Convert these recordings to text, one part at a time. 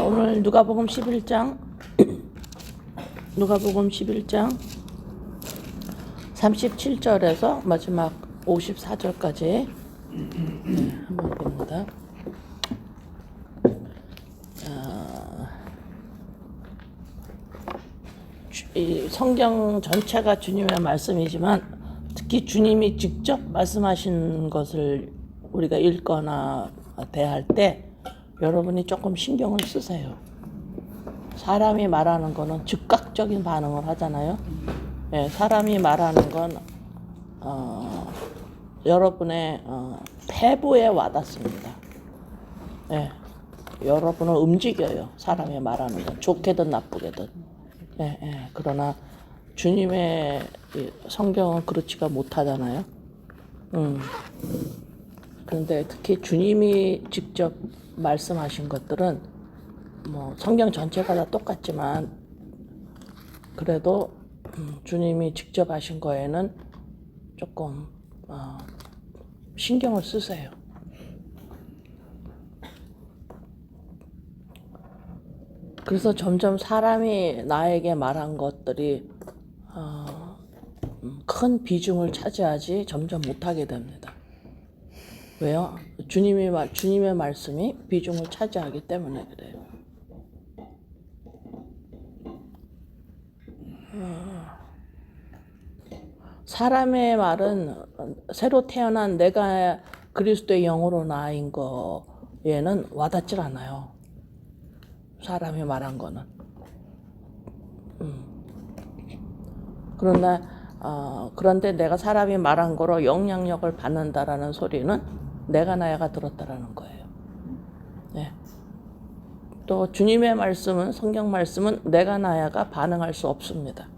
오늘 누가복음 11장 누가복음 11장 37절에서 마지막 54절까지 한번 봅니다. 이 성경 전체가 주님의 말씀이지만 특히 주님이 직접 말씀하신 것을 우리가 읽거나 대할 때 여러분이 조금 신경을 쓰세요. 사람이 말하는 거는 즉각적인 반응을 하잖아요. 예, 사람이 말하는 건 여러분의 폐부에 와닿습니다. 예, 여러분을 움직여요. 사람이 말하는 건 좋게든 나쁘게든. 예. 그러나 주님의 성경은 그렇지가 못하잖아요. 그런데 특히 주님이 직접 말씀하신 것들은 뭐 성경 전체가 다 똑같지만 그래도 주님이 직접 하신 거에는 조금 신경을 쓰세요. 그래서 점점 사람이 나에게 말한 것들이 큰 비중을 차지하지 점점 못하게 됩니다. 왜요? 주님의 말씀이 비중을 차지하기 때문에 그래요. 사람의 말은 새로 태어난 내가 그리스도의 영으로 나인 거에는 와닿질 않아요. 사람이 말한 거는. 그런데 내가 사람이 말한 거로 영향력을 받는다라는 소리는 내가 나야가 들었다라는 거예요. 네. 또 주님의 말씀은 성경 말씀은 내가 나야가 반응할 수 없습니다.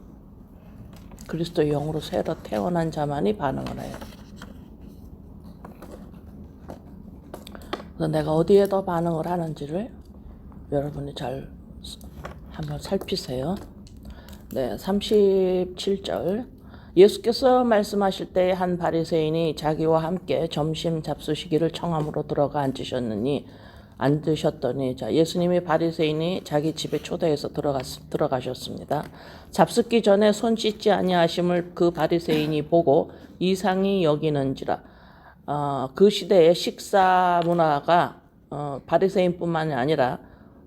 그리스도의 영으로 새로 태어난 자만이 반응을 해요. 그래서 내가 어디에 더 반응을 하는지를 여러분이 잘 한번 살피세요. 네, 37절. 예수께서 말씀하실 때 한 바리새인이 자기와 함께 점심 잡수시기를 청함으로 들어가 앉으셨더니 예수님이 바리새인이 자기 집에 초대해서 들어가셨습니다. 잡숫기 전에 손 씻지 아니하심을 그 바리새인이 보고 이상히 여기는지라. 그 시대의 식사 문화가 바리새인뿐만이 아니라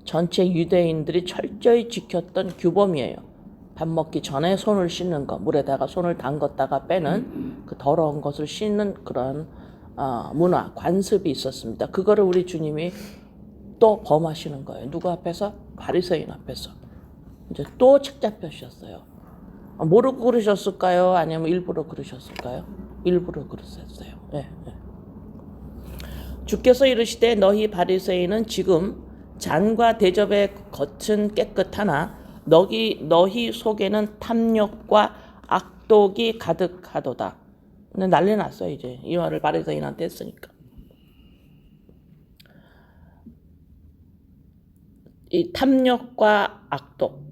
전체 유대인들이 철저히 지켰던 규범이에요. 밥 먹기 전에 손을 씻는 것, 물에다가 손을 담갔다가 빼는 그 더러운 것을 씻는 그런 문화, 관습이 있었습니다. 그거를 우리 주님이 또 범하시는 거예요. 누구 앞에서? 바리새인 앞에서. 이제 또 책잡혀셨어요. 모르고 그러셨을까요? 아니면 일부러 그러셨을까요? 일부러 그러셨어요. 네. 주께서 이르시되 너희 바리새인은 지금 잔과 대접의 겉은 깨끗하나 너희 속에는 탐욕과 악독이 가득하도다. 근데 난리 났어요. 이제 이 말을 바리새인한테 했으니까. 이 탐욕과 악독.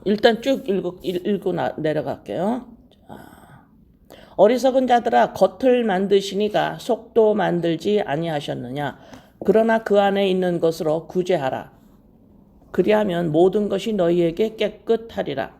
일단 쭉 읽고 내려갈게요. 어리석은 자들아 겉을 만드시니가 속도 만들지 아니하셨느냐. 그러나 그 안에 있는 것으로 구제하라. 그리하면 모든 것이 너희에게 깨끗하리라.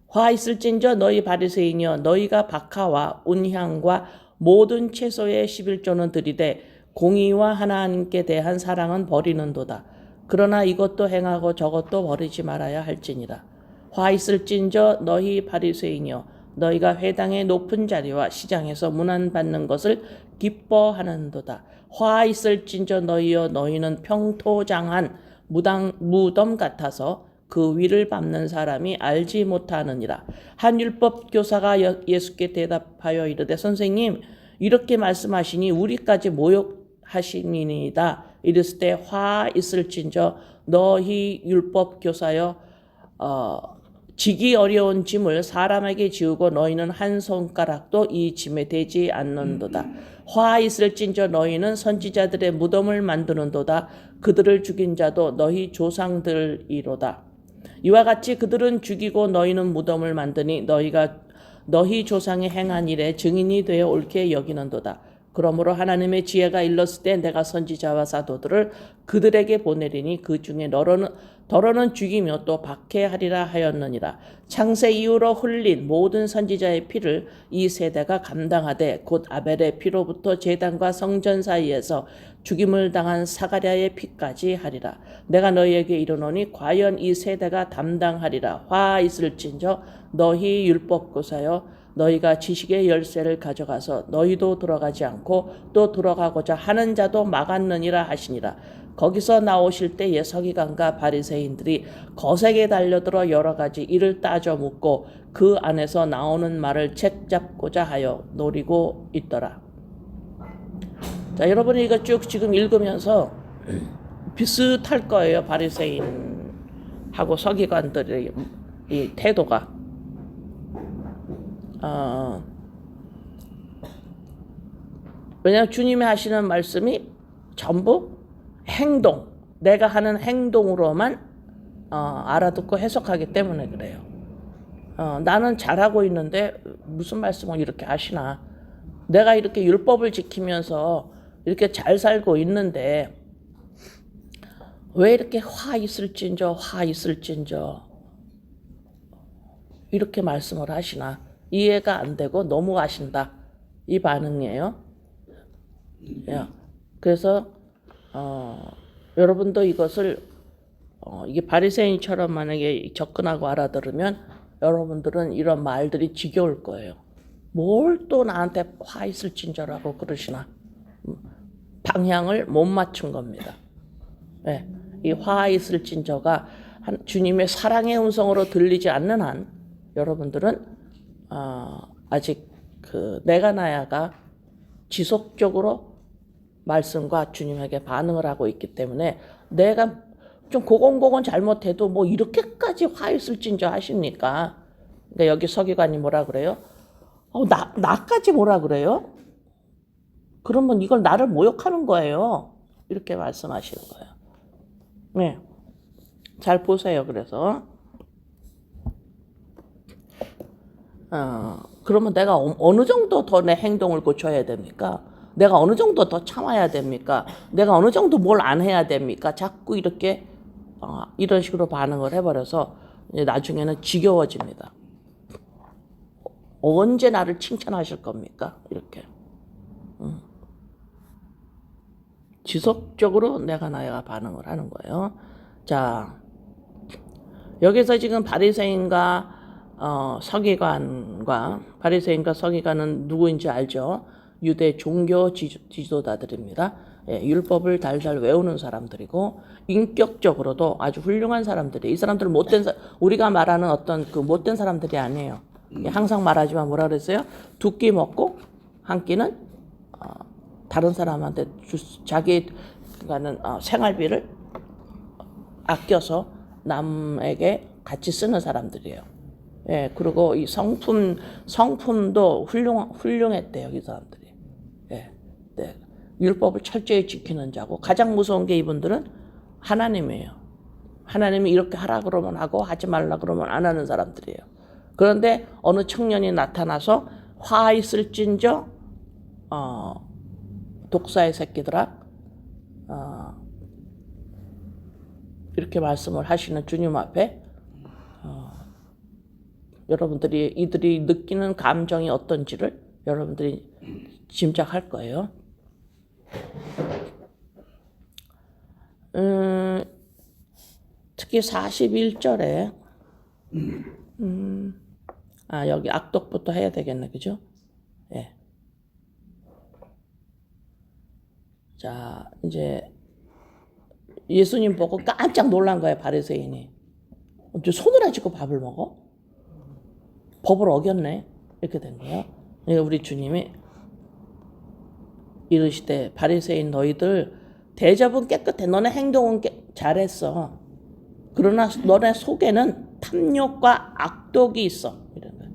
화 있을진저 너희 바리새인이여 너희가 박하와 운향과 모든 채소의 11조는 드리되 공의와 하나님께 대한 사랑은 버리는도다. 그러나 이것도 행하고 저것도 버리지 말아야 할지니라. 화 있을진저 너희 바리새인이여 너희가 회당의 높은 자리와 시장에서 문안받는 것을 기뻐하는도다. 화 있을진저 너희여 너희는 평토장한 무덤 같아서 그 위를 밟는 사람이 알지 못하느니라. 한 율법 교사가 예수께 대답하여 이르되 선생님 이렇게 말씀하시니 우리까지 모욕하시니이다. 이랬을 때 화 있을진저 너희 율법 교사여 지기 어려운 짐을 사람에게 지우고 너희는 한 손가락도 이 짐에 대지 않는도다. 화 있을진저 너희는 선지자들의 무덤을 만드는도다. 그들을 죽인 자도 너희 조상들이로다. 이와 같이 그들은 죽이고 너희는 무덤을 만드니 너희 조상의 행한 일에 증인이 되어 옳게 여기는도다. 그러므로 하나님의 지혜가 일렀을 때 내가 선지자와 사도들을 그들에게 보내리니 그 중에 더러는 죽이며 또 박해하리라 하였느니라. 창세 이후로 흘린 모든 선지자의 피를 이 세대가 감당하되 곧 아벨의 피로부터 제단과 성전 사이에서 죽임을 당한 사가랴의 피까지 하리라. 내가 너희에게 이르노니 과연 이 세대가 담당하리라. 화 있을진저 너희 율법교사여 너희가 지식의 열쇠를 가져가서 너희도 들어가지 않고 또 들어가고자 하는 자도 막았느니라 하시니라. 거기서 나오실 때에 서기관과 바리새인들이 거세게 달려들어 여러 가지 일을 따져 묻고 그 안에서 나오는 말을 책잡고자 하여 노리고 있더라. 자, 여러분이 이거 쭉 지금 읽으면서 비슷할 거예요. 바리새인하고 서기관들의 이 태도가. 왜냐하면 주님이 하시는 말씀이 전부 행동, 내가 하는 행동으로만 알아듣고 해석하기 때문에 그래요. 나는 잘하고 있는데 무슨 말씀을 이렇게 하시나. 내가 이렇게 율법을 지키면서 이렇게 잘 살고 있는데 왜 이렇게 화 있을진저 이렇게 말씀을 하시나. 이해가 안 되고 너무 하신다. 이 반응이에요. 그래서 여러분도 이것을 이게 바리새인처럼 만약에 접근하고 알아들으면 여러분들은 이런 말들이 지겨울 거예요. 뭘 또 나한테 화 있을진저라고 그러시나. 방향을 못 맞춘 겁니다. 네, 이 화 있을진저가 주님의 사랑의 음성으로 들리지 않는 한 여러분들은 아직 그 내가 나야가 지속적으로 말씀과 주님에게 반응을 하고 있기 때문에 내가 좀 고건고건 잘못해도 뭐 이렇게까지 화 있을진저 하십니까? 근데 여기 서기관이 뭐라 그래요? 나까지 뭐라 그래요? 그러면 이걸 나를 모욕하는 거예요. 이렇게 말씀하시는 거예요. 네, 잘 보세요. 그래서 그러면 내가 어느 정도 더 내 행동을 고쳐야 됩니까? 내가 어느 정도 더 참아야 됩니까? 내가 어느 정도 뭘 안 해야 됩니까? 자꾸 이렇게 이런 식으로 반응을 해버려서 이제 나중에는 지겨워집니다. 언제 나를 칭찬하실 겁니까? 이렇게. 지속적으로 내가 나야가 반응을 하는 거예요. 자, 여기서 지금 바리새인과 서기관과 바리새인과 서기관은 누구인지 알죠? 유대 종교 지도자들입니다. 예, 율법을 달달 외우는 사람들이고 인격적으로도 아주 훌륭한 사람들이. 이 사람들은 우리가 말하는 어떤 그 못된 사람들이 아니에요. 항상 말하지만 뭐라 그랬어요? 두 끼 먹고 한 끼는 다른 사람한테 자기가는 생활비를 아껴서 남에게 같이 쓰는 사람들이에요. 예, 그리고 이 성품도 훌륭했대요, 이 사람들이. 예, 네. 율법을 철저히 지키는 자고, 가장 무서운 게 이분들은 하나님이에요. 하나님이 이렇게 하라 그러면 하고, 하지 말라 그러면 안 하는 사람들이에요. 그런데 어느 청년이 나타나서 화 있을진저, 독사의 새끼들아, 이렇게 말씀을 하시는 주님 앞에 여러분들이 이들이 느끼는 감정이 어떤지를 여러분들이 짐작할 거예요. 특히 41절에 여기 악독부터 해야 되겠네, 그죠? 예. 자, 이제 예수님 보고 깜짝 놀란 거예요, 바리새인이. 손을 안 씻고 밥을 먹어? 법을 어겼네. 이렇게 된 거예요. 그러니까 우리 주님이 이르시되 바리새인 너희들 대접은 깨끗해. 너네 행동은 잘했어. 그러나 너네 속에는 탐욕과 악독이 있어. 이런 거예요.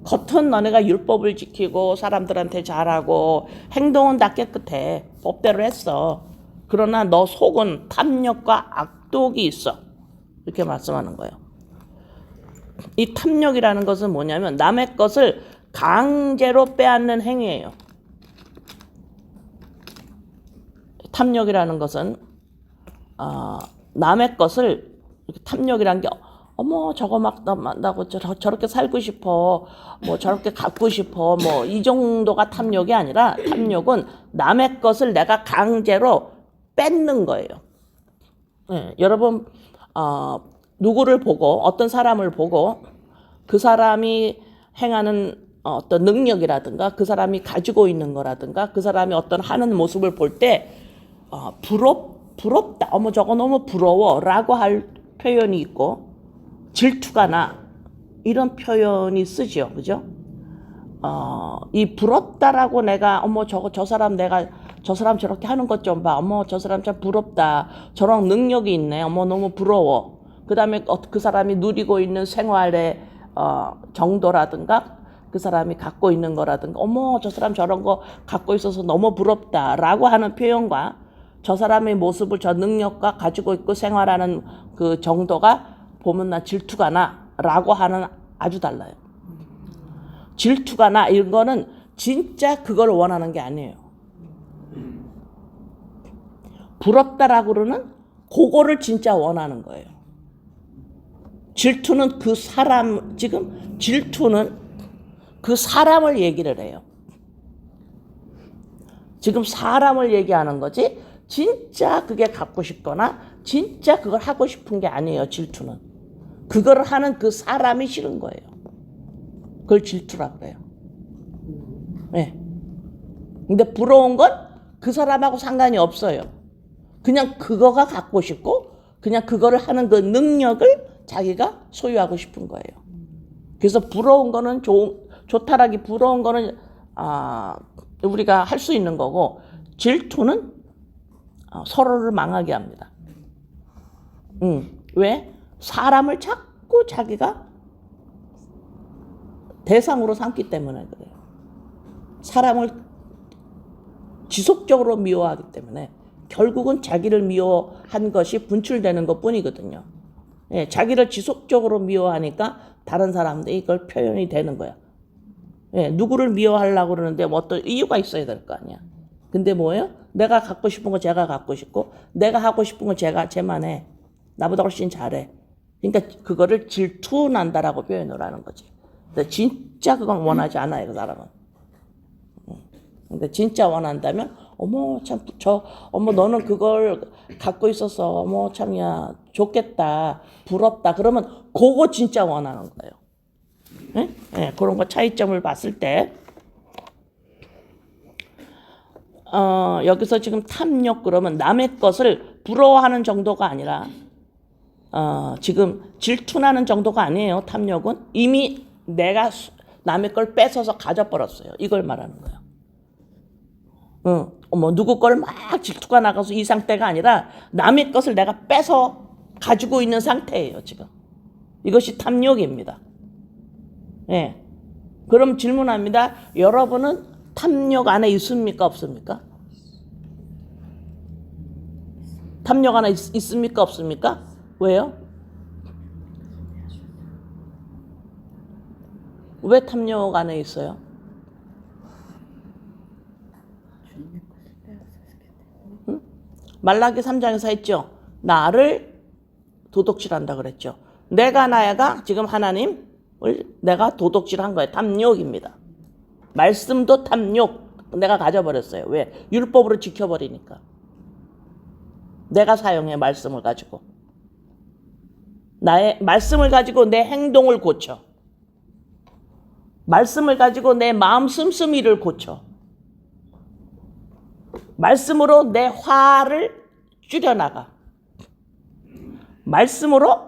겉은 너네가 율법을 지키고 사람들한테 잘하고 행동은 다 깨끗해. 법대로 했어. 그러나 너 속은 탐욕과 악독이 있어. 이렇게 말씀하는 거예요. 이 탐욕이라는 것은 뭐냐면 남의 것을 강제로 빼앗는 행위예요. 탐욕이라는 것은 남의 것을 탐욕이란 게 어머 저거 막 나고 저렇게 살고 싶어 뭐 저렇게 갖고 싶어 뭐 이 정도가 탐욕이 아니라 탐욕은 남의 것을 내가 강제로 뺏는 거예요. 네, 여러분 누구를 보고 어떤 사람을 보고 그 사람이 행하는 어떤 능력이라든가 그 사람이 가지고 있는 거라든가 그 사람이 어떤 하는 모습을 볼 때 부럽다 어머 저거 너무 부러워 라고 할 표현이 있고 질투가 나 이런 표현이 쓰죠. 그죠? 이 부럽다라고 내가 어머 저 사람 내가 저 사람 저렇게 하는 것 좀 봐. 어머 저 사람 참 부럽다. 저런 능력이 있네. 어머 너무 부러워. 그 다음에 그 사람이 누리고 있는 생활의 정도라든가 그 사람이 갖고 있는 거라든가 어머 저 사람 저런 거 갖고 있어서 너무 부럽다라고 하는 표현과 저 사람의 모습을 저 능력과 가지고 있고 생활하는 그 정도가 보면 나 질투가 나 라고 하는 아주 달라요. 질투가 나 이런 거는 진짜 그걸 원하는 게 아니에요. 부럽다라고 그러는 그거를 진짜 원하는 거예요. 질투는 그 사람 지금 질투는 그 사람을 얘기를 해요. 지금 사람을 얘기하는 거지 진짜 그게 갖고 싶거나 진짜 그걸 하고 싶은 게 아니에요. 질투는 그걸 하는 그 사람이 싫은 거예요. 그걸 질투라고 그래요. 네. 근데 부러운 건 그 사람하고 상관이 없어요. 그냥 그거가 갖고 싶고 그냥 그거를 하는 그 능력을 자기가 소유하고 싶은 거예요. 그래서 부러운 거는 좋다라기 부러운 거는 우리가 할 수 있는 거고 질투는 서로를 망하게 합니다. 왜? 사람을 자꾸 자기가 대상으로 삼기 때문에 그래요. 사람을 지속적으로 미워하기 때문에 결국은 자기를 미워한 것이 분출되는 것뿐이거든요. 예, 자기를 지속적으로 미워하니까 다른 사람들이 이걸 표현이 되는 거야. 예, 누구를 미워하려고 그러는데 뭐 어떤 이유가 있어야 될 거 아니야. 근데 뭐예요? 내가 갖고 싶은 거 제가 갖고 싶고 내가 하고 싶은 거 쟤만 해. 나보다 훨씬 잘해. 그러니까 그거를 질투난다라고 표현을 하는 거지. 근데 진짜 그건 원하지 않아요, 그 사람은. 근데 진짜 원한다면 어머 참 어머 너는 그걸 갖고 있어서 어머 참야 좋겠다 부럽다 그러면 그거 진짜 원하는 거예요. 네? 네, 그런 거 차이점을 봤을 때 여기서 지금 탐욕 그러면 남의 것을 부러워하는 정도가 아니라 지금 질투나는 정도가 아니에요. 탐욕은 이미 내가 남의 걸 뺏어서 가져버렸어요. 이걸 말하는 거예요. 뭐 누구 걸 막 질투가 나가서 이 상태가 아니라 남의 것을 내가 뺏어 가지고 있는 상태예요. 지금 이것이 탐욕입니다. 예. 그럼 질문합니다. 여러분은 탐욕 안에 있습니까? 없습니까? 탐욕 안에 있습니까? 없습니까? 왜요? 왜 탐욕 안에 있어요? 말라기 3장에서 했죠. 나를 도둑질한다 그랬죠. 내가 지금 하나님을 내가 도둑질한 거예요. 탐욕입니다. 말씀도 탐욕 내가 가져버렸어요. 왜? 율법으로 지켜버리니까. 내가 사용해 말씀을 가지고. 나의 말씀을 가지고 내 행동을 고쳐. 말씀을 가지고 내 마음 씀씀이를 고쳐. 말씀으로 내 화를 줄여나가. 말씀으로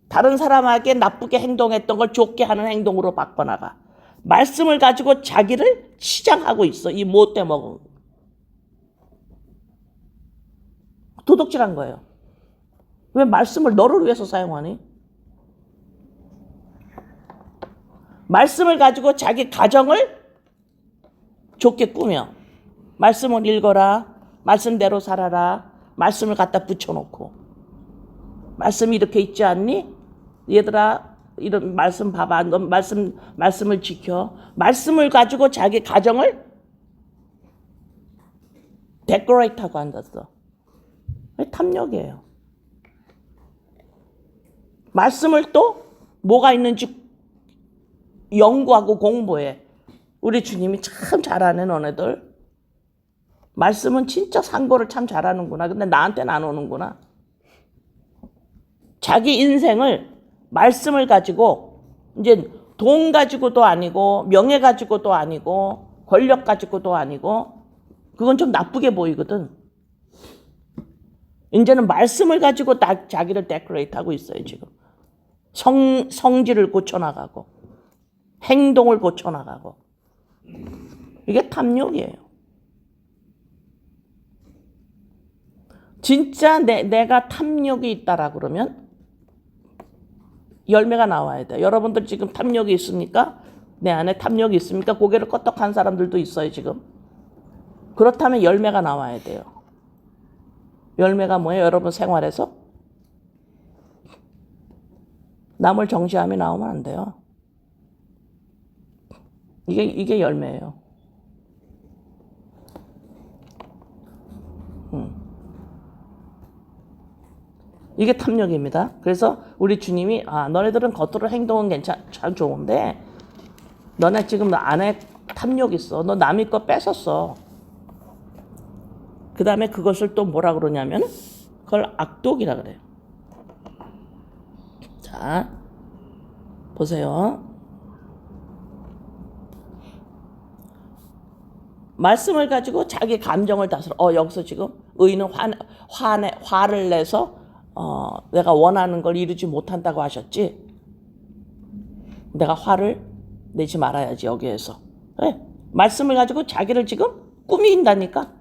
다른 사람에게 나쁘게 행동했던 걸 좋게 하는 행동으로 바꿔나가. 말씀을 가지고 자기를 치장하고 있어. 이 못돼 먹은. 도둑질한 거예요. 왜 말씀을 너를 위해서 사용하니? 말씀을 가지고 자기 가정을 좋게 꾸며. 말씀을 읽어라. 말씀대로 살아라. 말씀을 갖다 붙여놓고. 말씀이 이렇게 있지 않니? 얘들아 이런 말씀 봐봐. 너 말씀을 지켜. 말씀을 가지고 자기 가정을 데코레이트하고 앉았어. 탐욕이에요. 말씀을 또 뭐가 있는지 연구하고 공부해. 우리 주님이 참 잘하네 너네들. 말씀은 진짜 상고를 참 잘하는구나. 근데 나한테는 안 오는구나. 자기 인생을 말씀을 가지고 이제 돈 가지고도 아니고 명예 가지고도 아니고 권력 가지고도 아니고 그건 좀 나쁘게 보이거든. 이제는 말씀을 가지고 자기를 데코레이트하고 있어요 지금. 성질을 고쳐나가고 행동을 고쳐나가고 이게 탐욕이에요. 진짜 내가 탐욕이 있다라 그러면 열매가 나와야 돼요. 여러분들 지금 탐욕이 있습니까? 내 안에 탐욕이 있습니까? 고개를 끄덕한 사람들도 있어요 지금. 그렇다면 열매가 나와야 돼요. 열매가 뭐예요? 여러분 생활에서 남을 정죄함이 나오면 안 돼요. 이게 열매예요. 이게 탐욕입니다. 그래서 우리 주님이 너네들은 겉으로 행동은 참 좋은데 너네 지금 안에 탐욕 있어. 너 남의 거 뺏었어. 그 다음에 그것을 또 뭐라 그러냐면 그걸 악독이라 그래요. 자, 보세요. 말씀을 가지고 자기 감정을 다스려. 여기서 지금 의인은 화를 내서 내가 원하는 걸 이루지 못한다고 하셨지. 내가 화를 내지 말아야지 여기에서. 네. 말씀을 가지고 자기를 지금 꾸민다니까.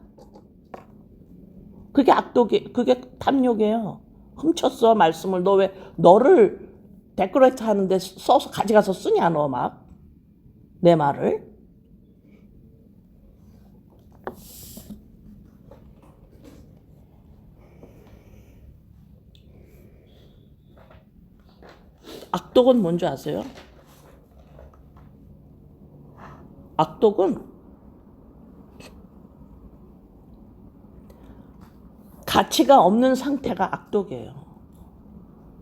그게 그게 탐욕이에요. 훔쳤어 말씀을. 너 왜 너를 데코레이트 하는데 써서 가져가서 쓰냐 너 막. 내 말을. 악독은 뭔지 아세요? 악독은 가치가 없는 상태가 악독이에요.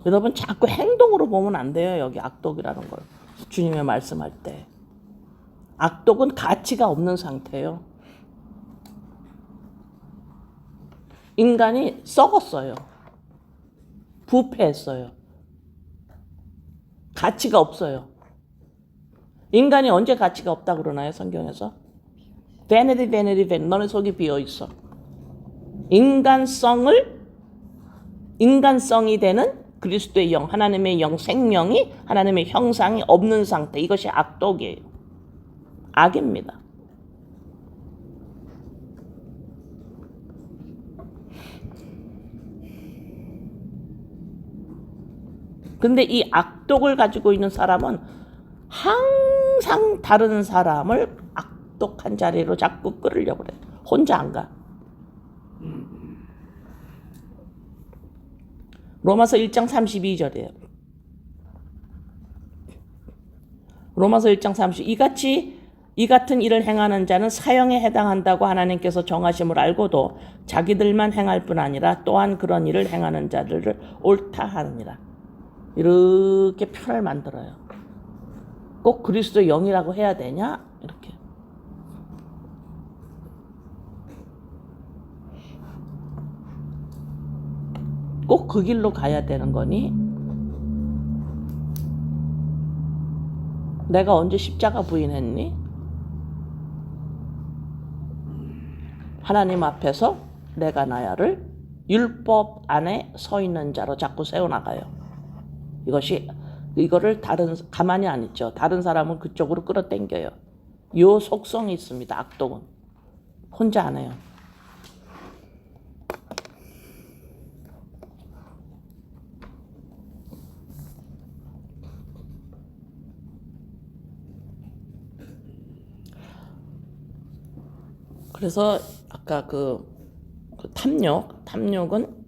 여러분 자꾸 행동으로 보면 안 돼요. 여기 악독이라는 걸. 주님의 말씀할 때. 악독은 가치가 없는 상태예요. 인간이 썩었어요. 부패했어요. 가치가 없어요. 인간이 언제 가치가 없다 그러나요? 성경에서? vanity, vanity, vanity. 너네 속이 비어있어. 인간성이 되는 그리스도의 영, 하나님의 영, 생명이 하나님의 형상이 없는 상태. 이것이 악독이에요. 악입니다. 근데 이 악독을 가지고 있는 사람은 항상 다른 사람을 악독한 자리로 자꾸 끌으려고 그래. 혼자 안 가. 로마서 1장 32절이에요. 로마서 1장 32. 이 같은 일을 행하는 자는 사형에 해당한다고 하나님께서 정하심을 알고도 자기들만 행할 뿐 아니라 또한 그런 일을 행하는 자들을 옳다 하느니라. 이렇게 표를 만들어요. 꼭 그리스도 영이라고 해야 되냐? 이렇게. 꼭 그 길로 가야 되는 거니? 내가 언제 십자가 부인했니? 하나님 앞에서 내가 나야를 율법 안에 서 있는 자로 자꾸 세워나가요. 이거를 가만히 안 있죠. 다른 사람은 그쪽으로 끌어당겨요. 요 속성이 있습니다. 악독은. 혼자 안 해요. 그래서 아까 그 탐욕은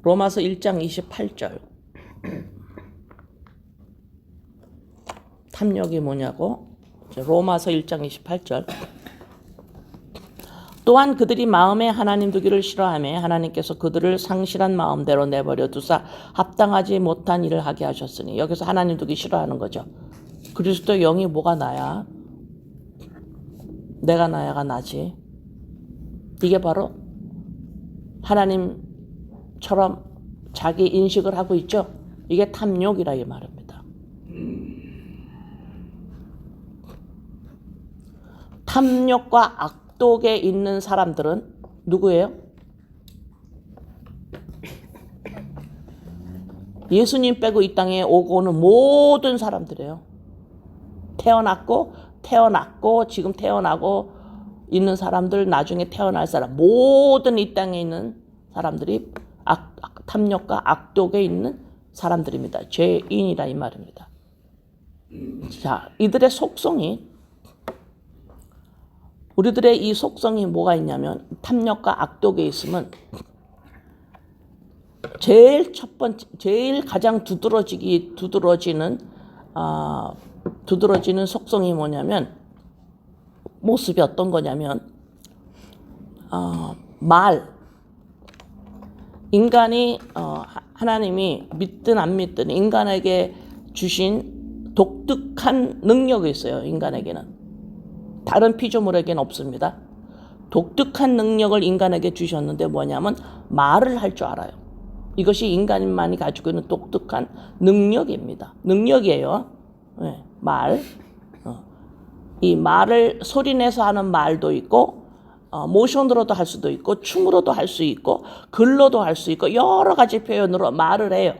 로마서 1장 28절. 탐욕이 뭐냐고? 로마서 1장 28절. 또한 그들이 마음에 하나님 두기를 싫어하며 하나님께서 그들을 상실한 마음대로 내버려 두사 합당하지 못한 일을 하게 하셨으니, 여기서 하나님 두기 싫어하는 거죠. 그리스도 영이 뭐가 나야? 내가 나야가 나지. 이게 바로 하나님처럼 자기 인식을 하고 있죠. 이게 탐욕이라 이 말입니다. 탐욕과 악독에 있는 사람들은 누구예요? 예수님 빼고 이 땅에 오고 오는 모든 사람들이에요. 태어났고 지금 태어나고 있는 사람들, 나중에 태어날 사람, 모든 이 땅에 있는 사람들이 탐욕과 악독에 있는 사람들입니다. 죄인이라 이 말입니다. 자, 이들의 속성이, 우리들의 이 속성이 뭐가 있냐면, 탐욕과 악독에 있으면 제일 가장 두드러지는 속성이 뭐냐면, 모습이 어떤 거냐면, 인간이 하나님이 믿든 안 믿든 인간에게 주신 독특한 능력이 있어요. 인간에게는 다른 피조물에게는 없습니다. 독특한 능력을 인간에게 주셨는데 뭐냐면 말을 할 줄 알아요. 이것이 인간만이 가지고 있는 독특한 능력입니다. 능력이에요. 네, 말. 이 말을 소리내서 하는 말도 있고, 모션으로도 할 수도 있고, 춤으로도 할 수 있고, 글로도 할 수 있고, 여러 가지 표현으로 말을 해요.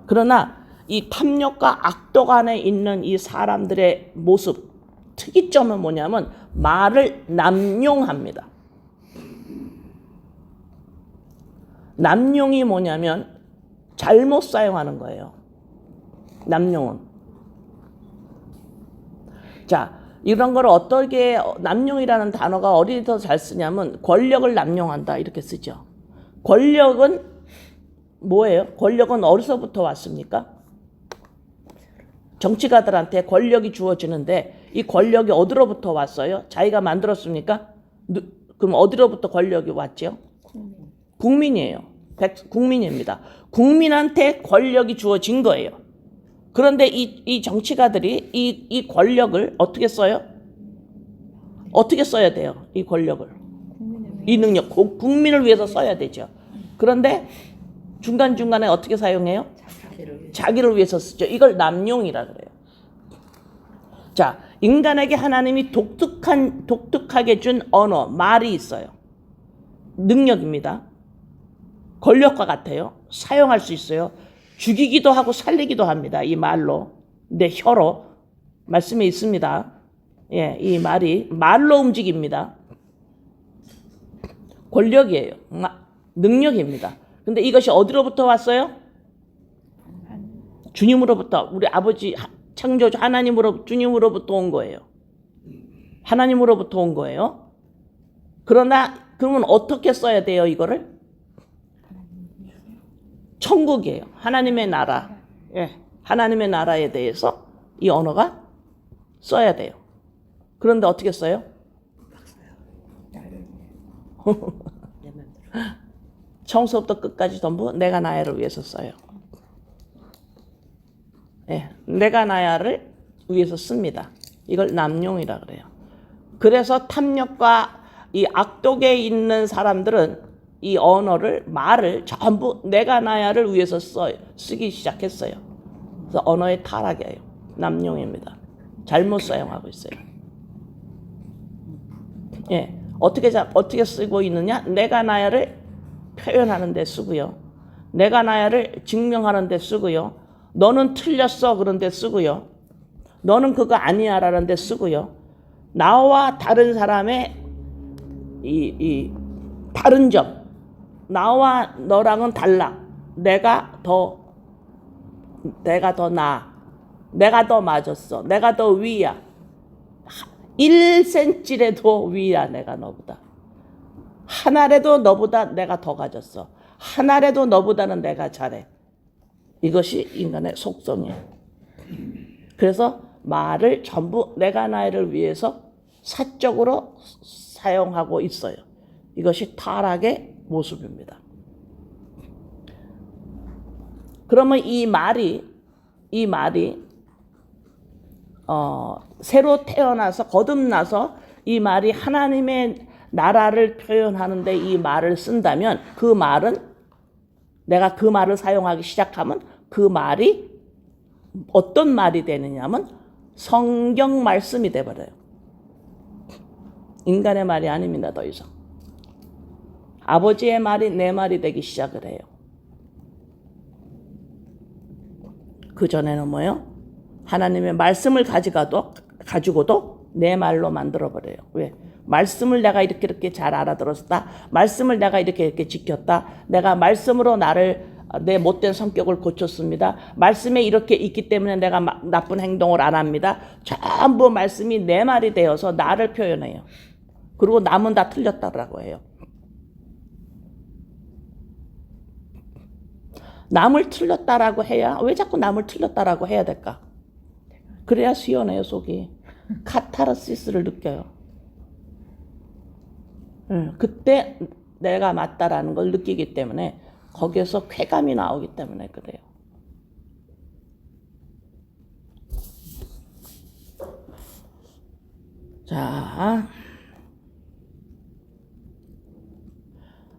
그러나 이 탐욕과 악독 안에 있는 이 사람들의 모습, 특이점은 뭐냐면 말을 남용합니다. 남용이 뭐냐면 잘못 사용하는 거예요. 남용은. 자, 이런 걸 어떻게, 남용이라는 단어가 어디서 잘 쓰냐면 권력을 남용한다 이렇게 쓰죠. 권력은 뭐예요? 권력은 어디서부터 왔습니까? 정치가들한테 권력이 주어지는데 이 권력이 어디로부터 왔어요? 자기가 만들었습니까? 그럼 어디로부터 권력이 왔죠? 국민이에요. 국민입니다. 국민한테 권력이 주어진 거예요. 그런데 이 정치가들이 이 권력을 어떻게 써요? 어떻게 써야 돼요? 이 권력을. 이 능력, 국민을 위해서 써야 되죠. 그런데 중간중간에 어떻게 사용해요? 자기를 위해서 쓰죠. 이걸 남용이라 그래요. 자, 인간에게 하나님이 독특하게 준 언어, 말이 있어요. 능력입니다. 권력과 같아요. 사용할 수 있어요. 죽이기도 하고 살리기도 합니다. 이 말로. 내 혀로. 말씀에 있습니다. 예, 이 말로 움직입니다. 권력이에요. 능력입니다. 근데 이것이 어디로부터 왔어요? 주님으로부터, 우리 아버지 창조주 주님으로부터 온 거예요. 하나님으로부터 온 거예요. 그러면 어떻게 써야 돼요, 이거를? 천국이에요. 하나님의 나라. 예, 하나님의 나라에 대해서 이 언어가 써야 돼요. 그런데 어떻게 써요? 처음부터 끝까지 전부 내가 나야를 위해서 써요. 예, 내가 나야를 위해서 씁니다. 이걸 남용이라 그래요. 그래서 탐욕과 이 악독에 있는 사람들은 이 언어를, 말을 전부 내가 나야를 위해서 쓰기 시작했어요. 그래서 언어의 타락이에요. 남용입니다. 잘못 사용하고 있어요. 예, 어떻게 쓰고 있느냐? 내가 나야를 표현하는 데 쓰고요. 내가 나야를 증명하는 데 쓰고요. 너는 틀렸어 그런 데 쓰고요. 너는 그거 아니야 라는 데 쓰고요. 나와 다른 사람의 이 다른 점, 나와 너랑은 달라. 내가 더 나아. 내가 더 맞았어. 내가 더 위야. 1cm라도 위야 내가 너보다. 하나라도 너보다 내가 더 가졌어. 하나라도 너보다는 내가 잘해. 이것이 인간의 속성이에요. 그래서 말을 전부 내가 나를 위해서 사적으로 사용하고 있어요. 이것이 타락의 모습입니다. 그러면 이 말이 새로 태어나서 거듭나서 이 말이 하나님의 나라를 표현하는데 이 말을 쓴다면 그 말은 내가 그 말을 사용하기 시작하면 그 말이 어떤 말이 되느냐면 성경 말씀이 돼버려요. 인간의 말이 아닙니다. 더 이상. 아버지의 말이 내 말이 되기 시작을 해요. 그전에는 뭐예요? 하나님의 말씀을 가지고도 내 말로 만들어버려요. 왜? 말씀을 내가 이렇게 잘 알아들었다. 말씀을 내가 이렇게 지켰다. 내가 말씀으로 내 못된 성격을 고쳤습니다. 말씀에 이렇게 있기 때문에 내가 나쁜 행동을 안 합니다. 전부 말씀이 내 말이 되어서 나를 표현해요. 그리고 남은 다 틀렸다라고 해요. 남을 틀렸다라고 해야, 왜 자꾸 남을 틀렸다라고 해야 될까? 그래야 시원해요, 속이. 카타르시스를 느껴요. 그때 내가 맞다라는 걸 느끼기 때문에 거기에서 쾌감이 나오기 때문에 그래요. 자,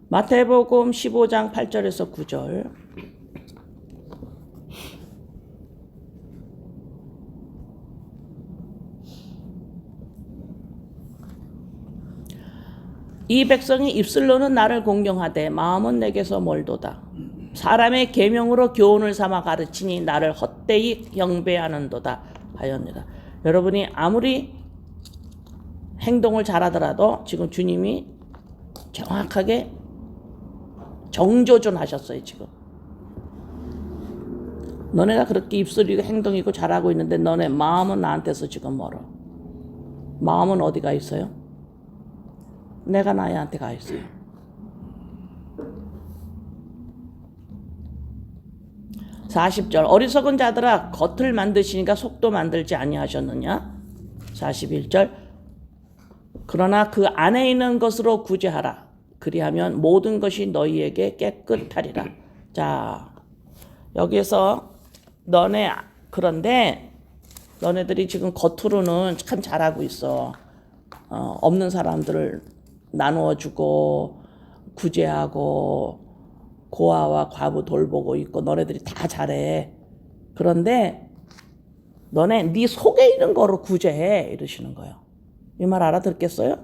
마태복음 15장 8절에서 9절. 이 백성이 입술로는 나를 공경하되 마음은 내게서 멀도다. 사람의 계명으로 교훈을 삼아 가르치니 나를 헛되이 경배하는도다 하였느라. 여러분이 아무리 행동을 잘하더라도 지금 주님이 정확하게 정조준 하셨어요. 지금 너네가 그렇게 입술이고 행동이고 잘하고 있는데 너네 마음은 나한테서 지금 멀어. 마음은 어디가 있어요? 내가 나한테 가 있어요. (40절) 어리석은 자들아 겉을 만드시니까 속도 만들지 아니하셨느냐. (41절) 그러나 그 안에 있는 것으로 구제하라. 그리하면 모든 것이 너희에게 깨끗하리라. 자, 여기에서 그런데 너네들이 지금 겉으로는 참 잘하고 있어. 없는 사람들을 나누어주고 구제하고 고아와 과부 돌보고 있고 너네들이 다 잘해. 그런데 네 속에 있는 거로 구제해 이러시는 거예요. 이 말 알아듣겠어요?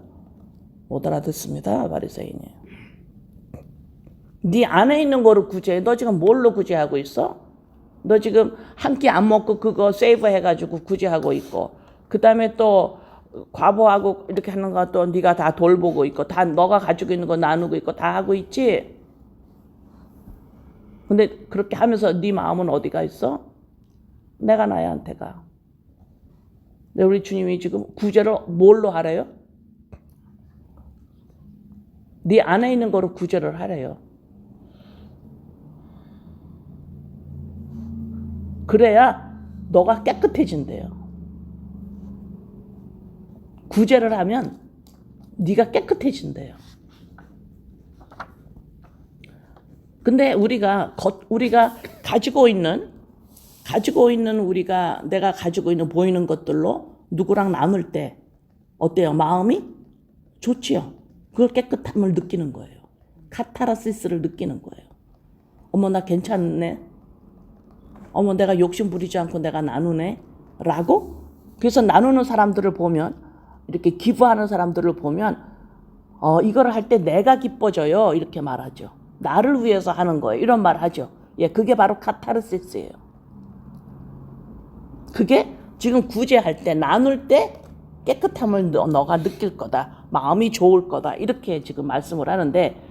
못 알아듣습니다. 바리새인이. 네 안에 있는 거로 구제해. 너 지금 뭘로 구제하고 있어? 너 지금 한 끼 안 먹고 그거 세이브 해가지고 구제하고 있고 그 다음에 또 과부하고 이렇게 하는 거 또 네가 다 돌보고 있고 다 너가 가지고 있는 거 나누고 있고 다 하고 있지. 근데 그렇게 하면서 네 마음은 어디가 있어? 내가 나한테 가. 근데 우리 주님이 지금 구제를 뭘로 하래요? 네 안에 있는 거로 구제를 하래요. 그래야 너가 깨끗해진대요. 구제를 하면 네가 깨끗해진대요. 근데 우리가 가지고 있는 내가 가지고 있는 보이는 것들로 누구랑 나눌 때 어때요? 마음이 좋지요. 그걸 깨끗함을 느끼는 거예요. 카타르시스를 느끼는 거예요. 어머 나 괜찮네. 어머 내가 욕심 부리지 않고 내가 나누네. 라고. 그래서 나누는 사람들을 보면 이렇게 기부하는 사람들을 보면 이거를 할 때 내가 기뻐져요. 이렇게 말하죠. 나를 위해서 하는 거예요. 이런 말 하죠. 예, 그게 바로 카타르시스예요. 그게 지금 구제할 때 나눌 때 깨끗함을 너가 느낄 거다. 마음이 좋을 거다. 이렇게 지금 말씀을 하는데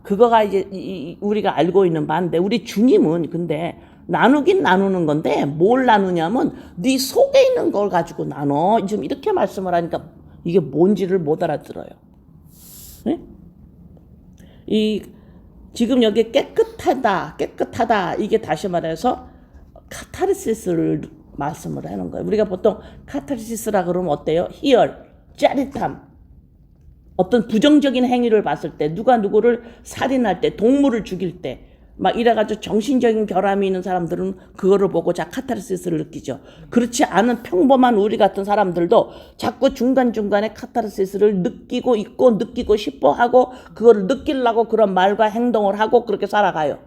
그거가 이제 우리가 알고 있는 바인데 우리 주님은 근데 나누긴 나누는 건데 뭘 나누냐면 네 속에 있는 걸 가지고 나눠. 지금 이렇게 말씀을 하니까 이게 뭔지를 못 알아들어요. 네? 지금 여기 깨끗하다 이게 다시 말해서 카타르시스를 말씀을 하는 거예요. 우리가 보통 카타르시스라 그러면 어때요? 희열, 짜릿함. 어떤 부정적인 행위를 봤을 때, 누가 누구를 살인할 때, 동물을 죽일 때, 막 이래가지고 정신적인 결함이 있는 사람들은 그거를 보고 자 카타르시스를 느끼죠. 그렇지 않은 평범한 우리 같은 사람들도 자꾸 중간중간에 카타르시스를 느끼고 있고 느끼고 싶어 하고 그거를 느끼려고 그런 말과 행동을 하고 그렇게 살아가요.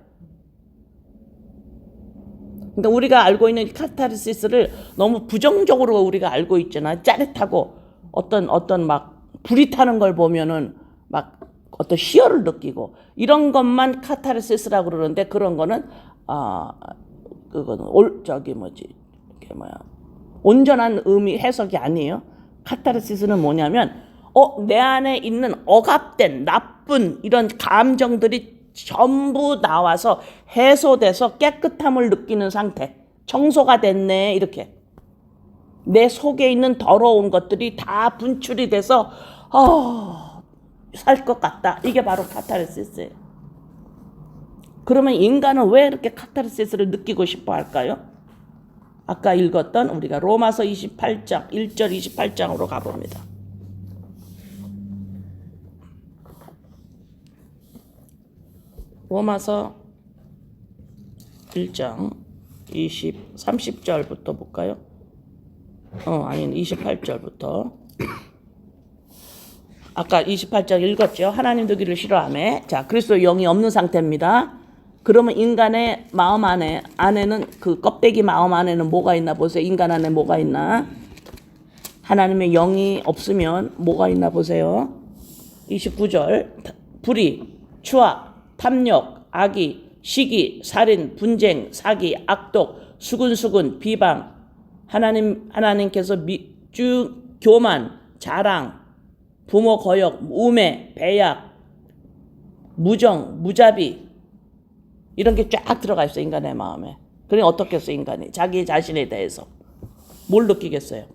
그러니까 우리가 알고 있는 카타르시스를 너무 부정적으로 우리가 알고 있잖아. 짜릿하고 어떤 막 불이 타는 걸 보면은 막 어떤 희열을 느끼고 이런 것만 카타르시스라고 그러는데 그런 거는 그거는 온전한 의미 해석이 아니에요. 카타르시스는 뭐냐면 내 안에 있는 억압된 나쁜 이런 감정들이 전부 나와서 해소돼서 깨끗함을 느끼는 상태. 청소가 됐네 이렇게. 내 속에 있는 더러운 것들이 다 분출이 돼서 살 것 같다. 이게 바로 카타르시스예요. 그러면 인간은 왜 이렇게 카타르시스를 느끼고 싶어 할까요? 아까 읽었던 우리가 로마서 28장 1절 28장으로 가봅니다. 로마서 1장 30절부터 볼까요? 28절부터. 아까 28장 읽었죠. 하나님 되기를 싫어하며. 자, 그리스도 영이 없는 상태입니다. 그러면 인간의 마음 안에는 그 껍데기 마음 안에는 뭐가 있나 보세요. 인간 안에 뭐가 있나? 하나님의 영이 없으면 뭐가 있나 보세요. 29절. 불의, 추악, 탐욕, 악의, 시기, 살인, 분쟁, 사기, 악독, 수근수근, 비방, 하나님께서 교만, 자랑, 부모 거역, 우매, 배약, 무정, 무자비 이런 게 쫙 들어가 있어 인간의 마음에. 그러니 어떻겠어 인간이 자기 자신에 대해서 뭘 느끼겠어요?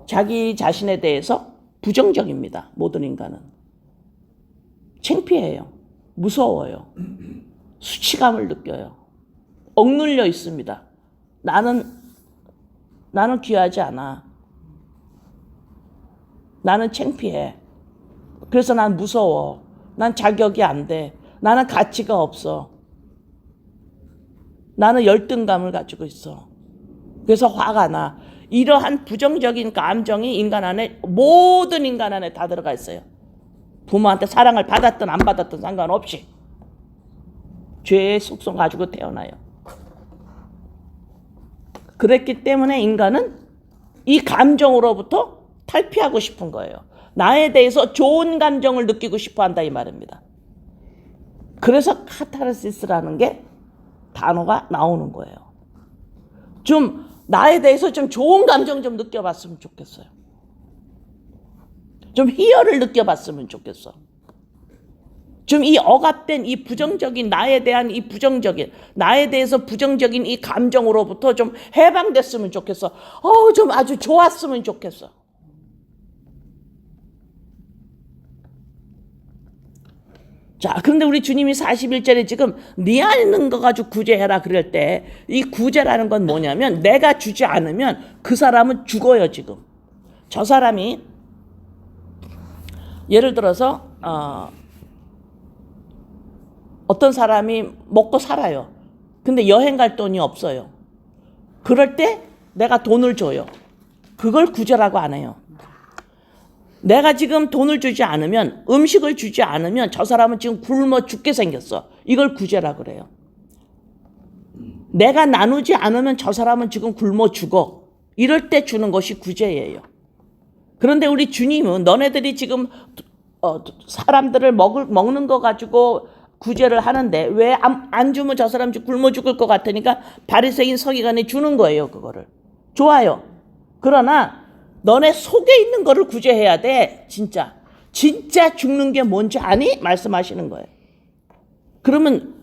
자기 자신에 대해서 부정적입니다. 모든 인간은 창피해요. 무서워요. 수치감을 느껴요. 억눌려 있습니다. 나는 귀하지 않아. 나는 창피해. 그래서 난 무서워. 난 자격이 안 돼. 나는 가치가 없어. 나는 열등감을 가지고 있어. 그래서 화가 나. 이러한 부정적인 감정이 모든 인간 안에 다 들어가 있어요. 부모한테 사랑을 받았든 안 받았든 상관없이 죄의 속성 가지고 태어나요. 그랬기 때문에 인간은 이 감정으로부터 탈피하고 싶은 거예요. 나에 대해서 좋은 감정을 느끼고 싶어 한다 이 말입니다. 그래서 카타르시스라는 게 단어가 나오는 거예요. 좀 나에 대해서 좀 좋은 감정 좀 느껴봤으면 좋겠어요. 좀 희열을 느껴봤으면 좋겠어. 좀 이 억압된 이 부정적인 나에 대해서 부정적인 이 감정으로부터 좀 해방됐으면 좋겠어. 좀 아주 좋았으면 좋겠어. 자, 그런데 우리 주님이 41절에 지금 네 안에 있는 거 가지고 구제해라 그럴 때 이 구제라는 건 뭐냐면 내가 주지 않으면 그 사람은 죽어요 지금. 저 사람이 예를 들어서 어떤 사람이 먹고 살아요. 근데 여행 갈 돈이 없어요. 그럴 때 내가 돈을 줘요. 그걸 구제라고 안 해요. 내가 지금 돈을 주지 않으면 음식을 주지 않으면 저 사람은 지금 굶어 죽게 생겼어. 이걸 구제라 그래요. 내가 나누지 않으면 저 사람은 지금 굶어 죽어. 이럴 때 주는 것이 구제예요. 그런데 우리 주님은 너네들이 지금 사람들을 먹는 거 가지고 구제를 하는데 왜 안 주면 저 사람 굶어 죽을 것 같으니까 바리새인 서기관이 주는 거예요. 그거를. 좋아요. 그러나 너네 속에 있는 거를 구제해야 돼. 진짜 죽는 게 뭔지 아니? 말씀하시는 거예요. 그러면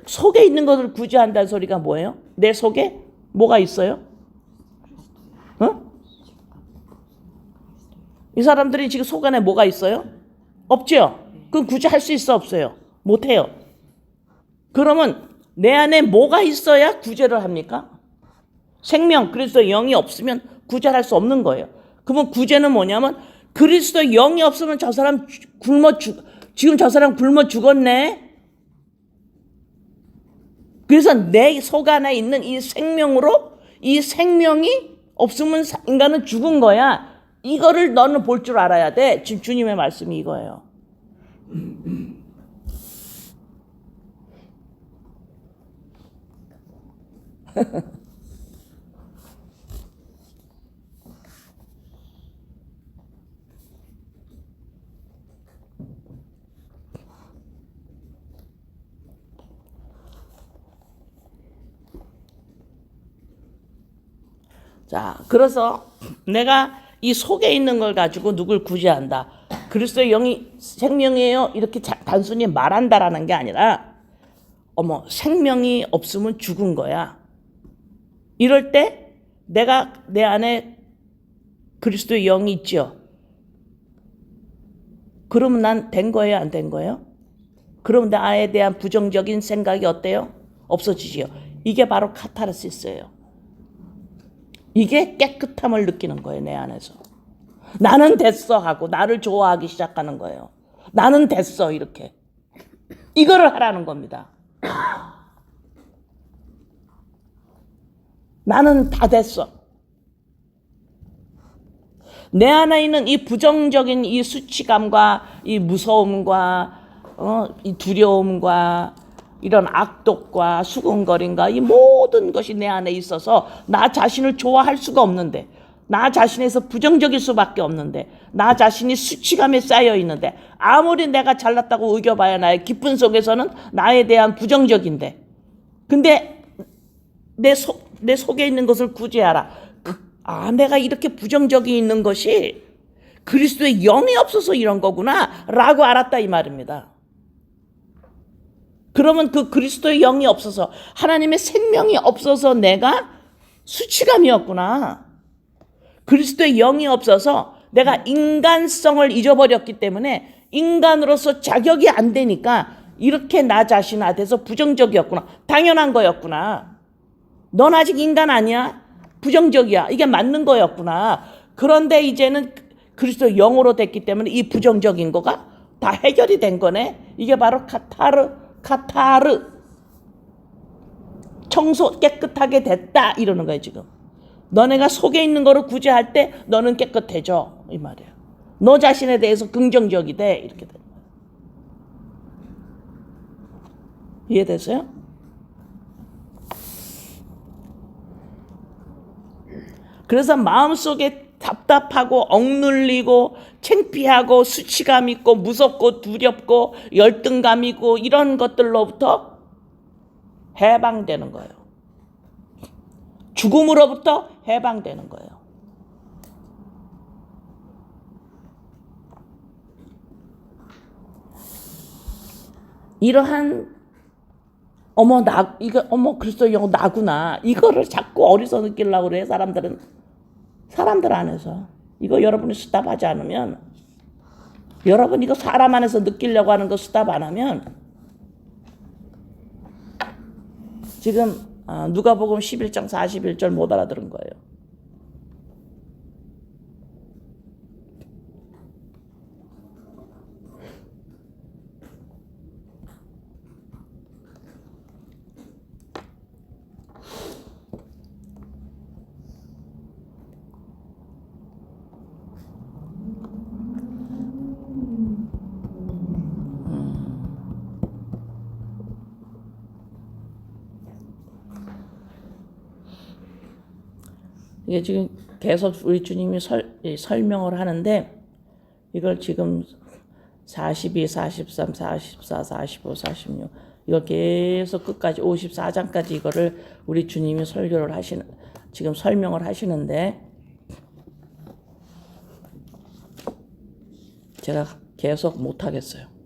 속에 있는 것을 구제한다는 소리가 뭐예요? 내 속에 뭐가 있어요? 이 사람들이 지금 속 안에 뭐가 있어요? 없죠? 그럼 구제할 수 있어 없어요? 못해요. 그러면 내 안에 뭐가 있어야 구제를 합니까? 생명, 그래서 영이 없으면 구제할 수 없는 거예요. 그러면 구제는 뭐냐면 그리스도 영이 없으면 저 사람 지금 저 사람 굶어 죽었네. 그래서 내 속 안에 있는 이 생명으로, 이 생명이 없으면 인간은 죽은 거야. 이거를 너는 볼 줄 알아야 돼. 지금 주님의 말씀이 이거예요. 자, 그래서 내가 이 속에 있는 걸 가지고 누굴 구제한다. 그리스도의 영이 생명이에요. 이렇게 단순히 말한다라는 게 아니라 생명이 없으면 죽은 거야. 이럴 때 내가 내 안에 그리스도의 영이 있죠. 그러면 난 된 거예요, 안 된 거예요? 그럼 나에 대한 부정적인 생각이 어때요? 없어지지요. 이게 바로 카타르시스예요. 이게 깨끗함을 느끼는 거예요, 내 안에서. 나는 됐어 하고 나를 좋아하기 시작하는 거예요. 나는 됐어, 이렇게. 이거를 하라는 겁니다. 나는 다 됐어. 내 안에 있는 이 부정적인 이 수치감과 이 무서움과 이 두려움과 이런 악독과 수근거림과 이 모든 것이 내 안에 있어서 나 자신을 좋아할 수가 없는데, 나 자신에서 부정적일 수밖에 없는데, 나 자신이 수치감에 쌓여 있는데, 아무리 내가 잘났다고 우겨봐야 나의 기쁜 속에서는 나에 대한 부정적인데, 근데 내 속에 있는 것을 구제하라. 내가 이렇게 부정적이 있는 것이 그리스도의 영이 없어서 이런 거구나 라고 알았다 이 말입니다. 그러면 그 그리스도의 영이 없어서, 하나님의 생명이 없어서 내가 수치감이었구나. 그리스도의 영이 없어서 내가 인간성을 잊어버렸기 때문에 인간으로서 자격이 안 되니까 이렇게 나 자신한테서 부정적이었구나. 당연한 거였구나. 넌 아직 인간 아니야. 부정적이야. 이게 맞는 거였구나. 그런데 이제는 그리스도 영으로 됐기 때문에 이 부정적인 거가 다 해결이 된 거네. 이게 바로 카타르. 청소 깨끗하게 됐다 이러는 거예요 지금. 너네가 속에 있는 거를 구제할 때 너는 깨끗해져 이 말이에요. 너 자신에 대해서 긍정적이 돼 이렇게 되는 거예요. 이해되세요? 그래서 마음속에 답답하고 억눌리고 창피하고 수치감 있고 무섭고 두렵고 열등감이고 이런 것들로부터 해방되는 거예요. 죽음으로부터 해방되는 거예요. 이러한 그리스도 영 나구나. 이거를 자꾸 어리서 느끼려고 그래 사람들 안에서. 이거 여러분이 스탑하지 않으면, 여러분 이거 사람 안에서 느끼려고 하는 거 스탑 안 하면, 지금 누가복음 11장 41절 못 알아들은 거예요. 이게 지금 계속 우리 주님이 설명을 하는데, 이걸 지금 42, 43, 44, 45, 46 이걸 계속 끝까지 54장까지 이거를 우리 주님이 지금 설명을 하시는데, 제가 계속 못 하겠어요.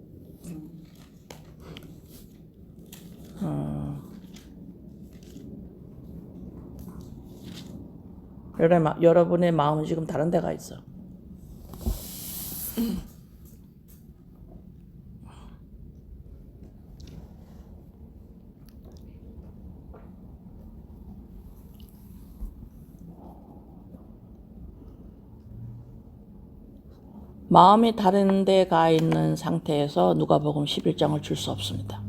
여러분의 마음은 지금 다른 데가 있어. 마음이 다른 데 가 있는 상태에서 누가복음 11장을 줄 수 없습니다.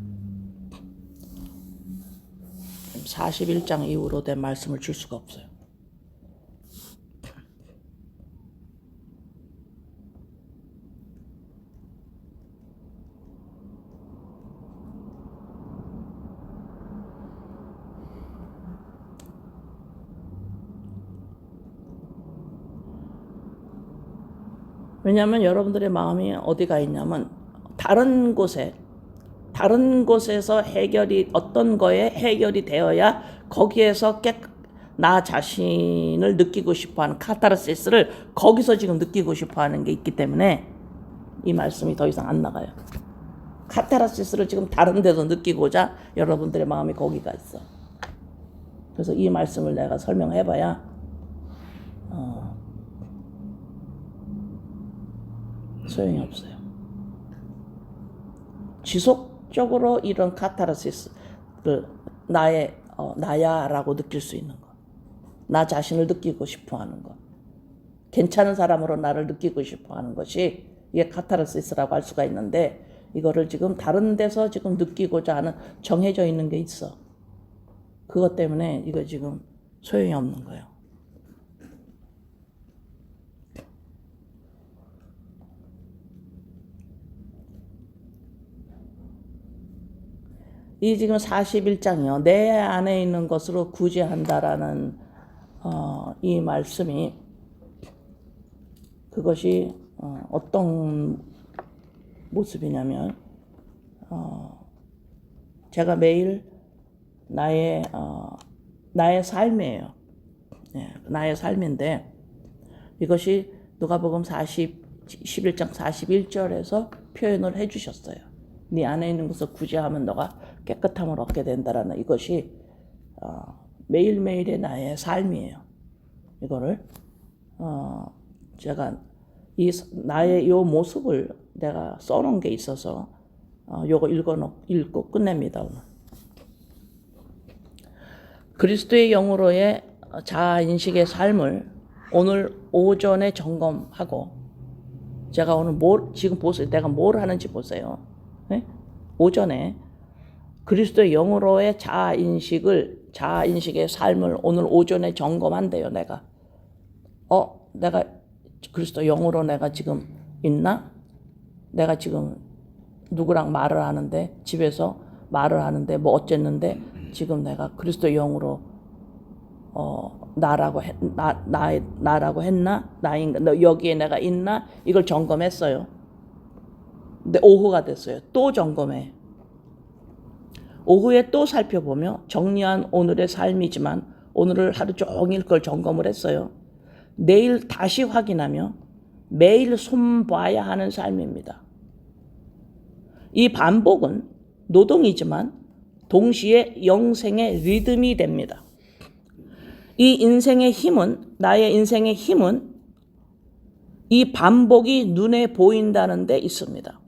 41장 이후로 된 말씀을 줄 수가 없어요. 왜냐하면 여러분들의 마음이 어디가 있냐면 다른 곳에서 어떤 거에 해결이 되어야 거기에서 나 자신을 느끼고 싶어하는 카타르시스를 거기서 지금 느끼고 싶어하는 게 있기 때문에 이 말씀이 더 이상 안 나가요. 카타르시스를 지금 다른 데서 느끼고자 여러분들의 마음이 거기가 있어. 그래서 이 말씀을 내가 설명해봐야 소용이 없어요. 지속적으로 이런 카타르시스를 나야라고 느낄 수 있는 것, 나 자신을 느끼고 싶어하는 것, 괜찮은 사람으로 나를 느끼고 싶어하는 것이 이게 카타르시스라고 할 수가 있는데 이거를 지금 다른 데서 지금 느끼고자 하는 정해져 있는 게 있어. 그것 때문에 이거 지금 소용이 없는 거예요. 이 지금 41장이요. 내 안에 있는 것으로 구제한다라는 이 말씀이 그것이 어떤 모습이냐면 제가 매일 나의 삶이에요. 네, 나의 삶인데 이것이 누가복음 11장 41절에서 표현을 해주셨어요. 네 안에 있는 것을 구제하면 너가 깨끗함을 얻게 된다라는 이것이 매일매일의 나의 삶이에요. 이거를 제가 나의 요 모습을 내가 써놓은 게 있어서 요거 읽고 끝냅니다. 오늘. 그리스도의 영으로의 자아인식의 삶을 오늘 오전에 점검하고 제가 오늘 지금 보세요. 내가 뭘 하는지 보세요. 네? 오전에 그리스도의 영으로의 자아인식의 삶을 오늘 오전에 점검한대요. 내가 그리스도 영으로 내가 지금 있나? 내가 지금 누구랑 말을 하는데 집에서 말을 하는데 뭐 어쨌는데 지금 내가 그리스도 영으로 나라고 했나? 여기에 내가 있나? 이걸 점검했어요. 근데 오후가 됐어요. 또 점검해. 오후에 또 살펴보며 정리한 오늘의 삶이지만 오늘을 하루 종일 그걸 점검을 했어요. 내일 다시 확인하며 매일 손봐야 하는 삶입니다. 이 반복은 노동이지만 동시에 영생의 리듬이 됩니다. 나의 인생의 힘은 이 반복이 눈에 보인다는 데 있습니다.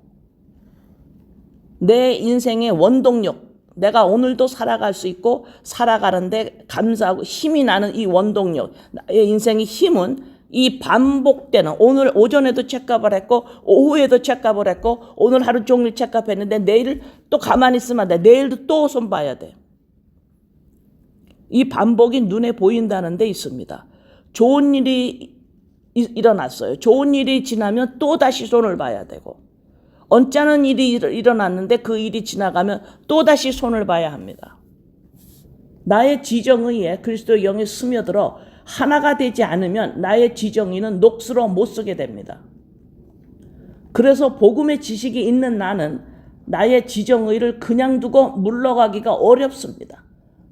내 인생의 원동력, 내가 오늘도 살아갈 수 있고 살아가는데 감사하고 힘이 나는 이 원동력, 나의 인생의 힘은 이 반복되는 오늘 오전에도 체크업을 했고 오후에도 체크업을 했고 오늘 하루 종일 체크업했는데 내일 또 가만히 있으면 안 돼. 내일도 또 손 봐야 돼. 이 반복이 눈에 보인다는 데 있습니다. 좋은 일이 일어났어요. 좋은 일이 지나면 또 다시 손을 봐야 되고 언짢은 일이 일어났는데 그 일이 지나가면 또다시 손을 봐야 합니다. 나의 지정의에 그리스도의 영이 스며들어 하나가 되지 않으면 나의 지정의는 녹슬어 못 쓰게 됩니다. 그래서 복음의 지식이 있는 나는 나의 지정의를 그냥 두고 물러가기가 어렵습니다.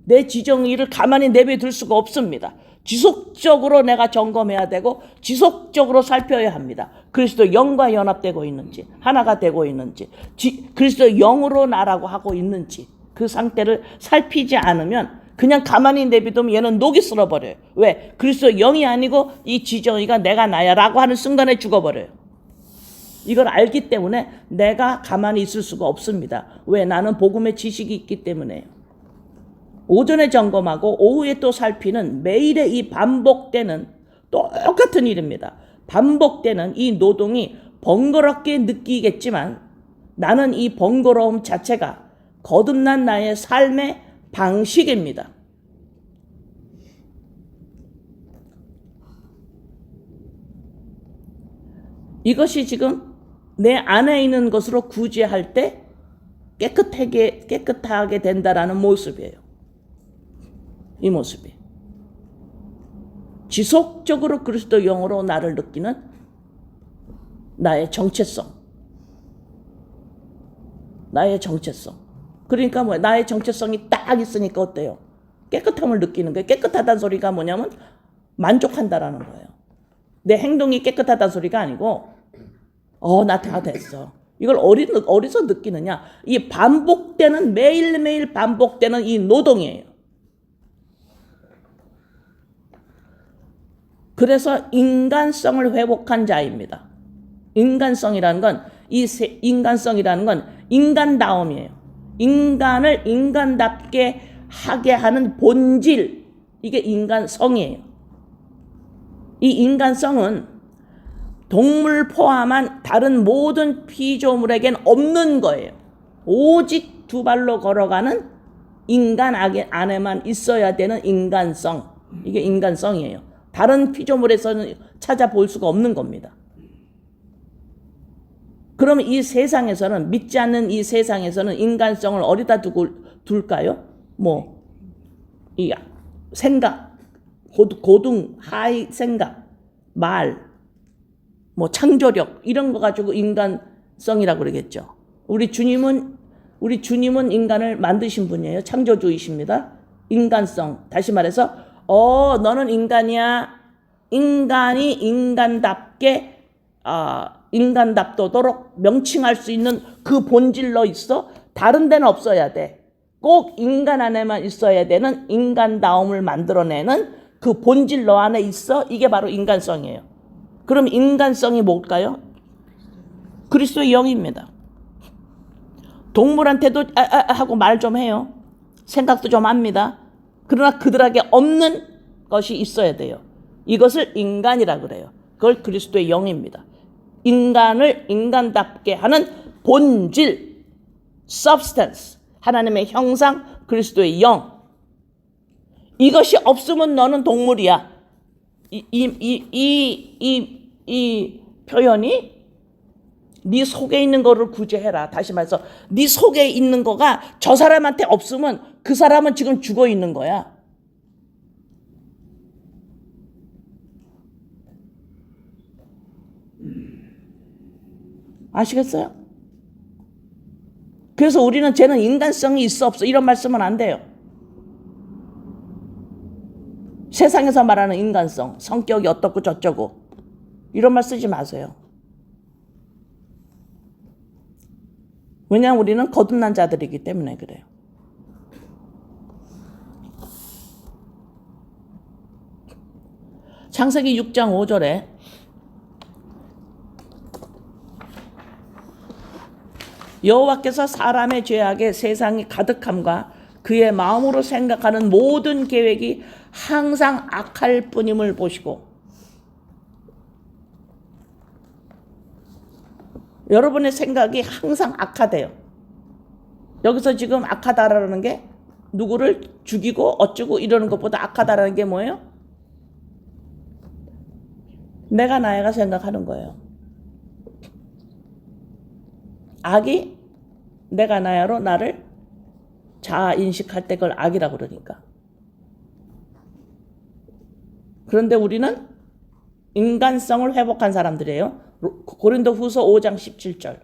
내 지정의를 가만히 내버려둘 수가 없습니다. 지속적으로 내가 점검해야 되고 지속적으로 살펴야 합니다. 그리스도 영과 연합되고 있는지 하나가 되고 있는지 그리스도 영으로 나라고 하고 있는지 그 상태를 살피지 않으면 그냥 가만히 내비두면 얘는 녹이 쓸어버려요. 왜? 그리스도 영이 아니고 이 지정의가 내가 나야 라고 하는 순간에 죽어버려요. 이걸 알기 때문에 내가 가만히 있을 수가 없습니다. 왜? 나는 복음의 지식이 있기 때문에요. 오전에 점검하고 오후에 또 살피는 매일의 이 반복되는 똑같은 일입니다. 반복되는 이 노동이 번거롭게 느끼겠지만 나는 이 번거로움 자체가 거듭난 나의 삶의 방식입니다. 이것이 지금 내 안에 있는 것으로 구제할 때 깨끗하게 된다라는 모습이에요. 이 모습이. 지속적으로 그리스도 영으로 나를 느끼는 나의 정체성. 나의 정체성. 그러니까 뭐야? 나의 정체성이 딱 있으니까 어때요? 깨끗함을 느끼는 거예요. 깨끗하다는 소리가 뭐냐면 만족한다라는 거예요. 내 행동이 깨끗하다는 소리가 아니고 나 다 됐어. 이걸 어디서 느끼느냐? 이 반복되는 매일매일 반복되는 이 노동이에요. 그래서 인간성을 회복한 자입니다. 인간성이라는 건 인간다움이에요. 인간을 인간답게 하게 하는 본질, 이게 인간성이에요. 이 인간성은 동물 포함한 다른 모든 피조물에겐 없는 거예요. 오직 두 발로 걸어가는 인간 안에만 있어야 되는 인간성. 이게 인간성이에요. 다른 피조물에서는 찾아볼 수가 없는 겁니다. 그러면 이 세상에서는, 믿지 않는 이 세상에서는 인간성을 어디다 둘까요? 이 생각, 고등, 하이 생각, 말, 창조력, 이런 거 가지고 인간성이라고 그러겠죠. 우리 주님은 인간을 만드신 분이에요. 창조주이십니다. 인간성. 다시 말해서, 너는 인간이야. 인간이 인간답게, 인간답도록 명칭할 수 있는 그 본질로 있어. 다른 데는 없어야 돼. 꼭 인간 안에만 있어야 되는 인간다움을 만들어내는 그 본질 너 안에 있어. 이게 바로 인간성이에요. 그럼 인간성이 뭘까요? 그리스도의 영입니다. 동물한테도 하고 말 좀 해요. 생각도 좀 합니다. 그러나 그들에게 없는 것이 있어야 돼요. 이것을 인간이라 그래요. 그걸 그리스도의 영입니다. 인간을 인간답게 하는 본질, substance, 하나님의 형상, 그리스도의 영. 이것이 없으면 너는 동물이야. 이 표현이 네 속에 있는 거를 구제해라. 다시 말해서 네 속에 있는 거가 저 사람한테 없으면 그 사람은 지금 죽어 있는 거야. 아시겠어요? 그래서 우리는 쟤는 인간성이 있어 없어 이런 말씀은 안 돼요. 세상에서 말하는 인간성, 성격이 어떻고 저쩌고 이런 말 쓰지 마세요. 왜냐하면 우리는 거듭난 자들이기 때문에 그래요. 창세기 6장 5절에 여호와께서 사람의 죄악에 세상이 가득함과 그의 마음으로 생각하는 모든 계획이 항상 악할 뿐임을 보시고, 여러분의 생각이 항상 악하대요. 여기서 지금 악하다라는 게 누구를 죽이고 어쩌고 이러는 것보다 악하다라는 게 뭐예요? 내가 나야가 생각하는 거예요. 악이 내가 나야로 나를 자아 인식할 때 그걸 악이라고 그러니까. 그런데 우리는 인간성을 회복한 사람들이에요. 고린도후서 5장 17절.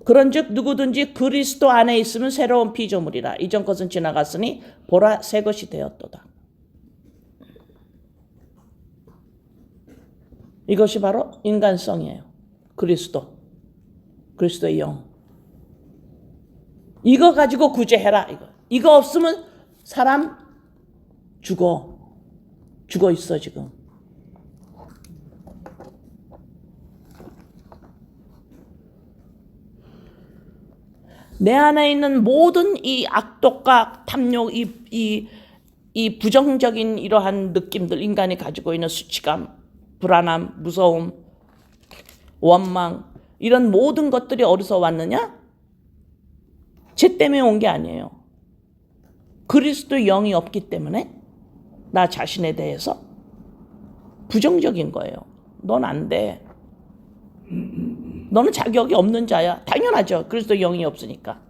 그런즉 누구든지 그리스도 안에 있으면 새로운 피조물이라. 이전 것은 지나갔으니 보라 새 것이 되었도다. 이것이 바로 인간성이에요. 그리스도의 영. 이거 가지고 구제해라. 이거 없으면 사람 죽어 있어 지금. 내 안에 있는 모든 이 악독과 탐욕, 이 이 부정적인 이러한 느낌들, 인간이 가지고 있는 수치감, 불안함, 무서움, 원망, 이런 모든 것들이 어디서 왔느냐? 죄 때문에 온 게 아니에요. 그리스도의 영이 없기 때문에 나 자신에 대해서 부정적인 거예요. 넌 안 돼. 너는 자격이 없는 자야. 당연하죠. 그리스도의 영이 없으니까.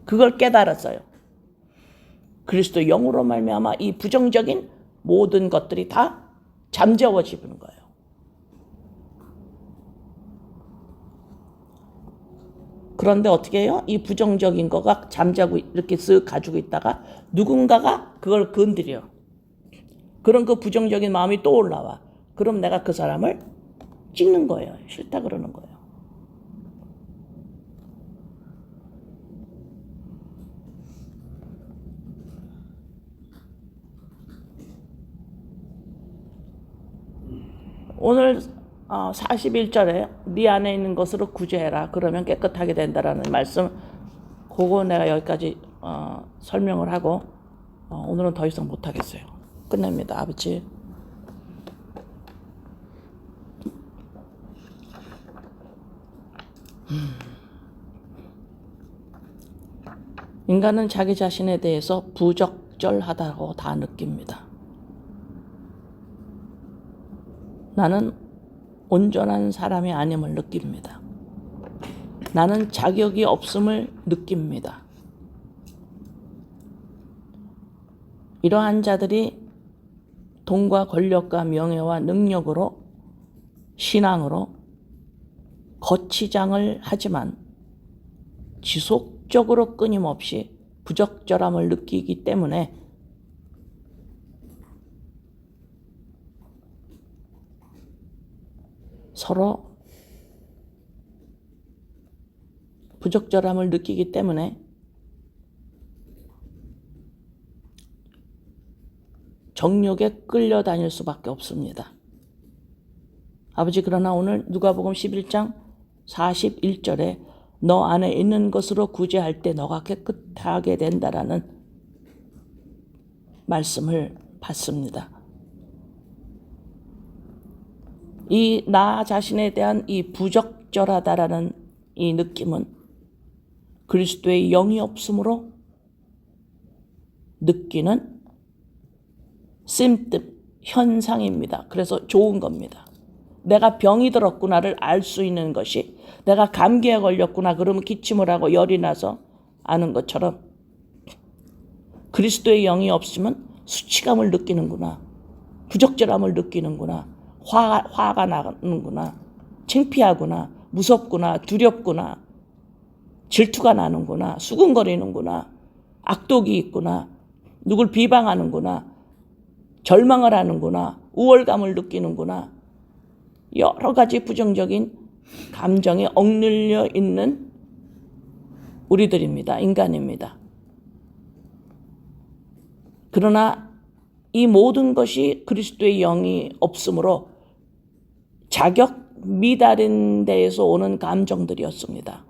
그걸 깨달았어요. 그리스도의 영으로 말미암아 이 부정적인 모든 것들이 다 잠재워지는 거예요. 그런데 어떻게 해요? 이 부정적인 거가 잠자고 이렇게 쓱 가지고 있다가 누군가가 그걸 건드려. 그럼 그 부정적인 마음이 또 올라와. 그럼 내가 그 사람을 찍는 거예요. 싫다 그러는 거예요. 오늘 41절에 네 안에 있는 것으로 구제해라. 그러면 깨끗하게 된다라는 말씀, 그거 내가 여기까지 설명을 하고 오늘은 더 이상 못하겠어요. 끝냅니다. 아버지, 인간은 자기 자신에 대해서 부적절하다고 다 느낍니다. 나는 온전한 사람이 아님을 느낍니다. 나는 자격이 없음을 느낍니다. 이러한 자들이 돈과 권력과 명예와 능력으로, 신앙으로 거치장을 하지만 지속적으로 끊임없이 부적절함을 느끼기 때문에 서로 부적절함을 느끼기 때문에 정욕에 끌려다닐 수밖에 없습니다. 아버지, 그러나 오늘 누가복음 11장 41절에 너 안에 있는 것으로 구제할 때 너가 깨끗하게 된다라는 말씀을 받습니다. 이 나 자신에 대한 이 부적절하다라는 이 느낌은 그리스도의 영이 없으므로 느끼는 심뜸, 현상입니다. 그래서 좋은 겁니다. 내가 병이 들었구나를 알 수 있는 것이, 내가 감기에 걸렸구나 그러면 기침을 하고 열이 나서 아는 것처럼 그리스도의 영이 없으면 수치감을 느끼는구나, 부적절함을 느끼는구나, 화가 나는구나, 창피하구나, 무섭구나, 두렵구나, 질투가 나는구나, 수근거리는구나, 악독이 있구나, 누굴 비방하는구나, 절망을 하는구나, 우월감을 느끼는구나, 여러 가지 부정적인 감정에 억눌려 있는 우리들입니다. 인간입니다. 그러나 이 모든 것이 그리스도의 영이 없으므로 자격 미달인 데에서 오는 감정들이었습니다.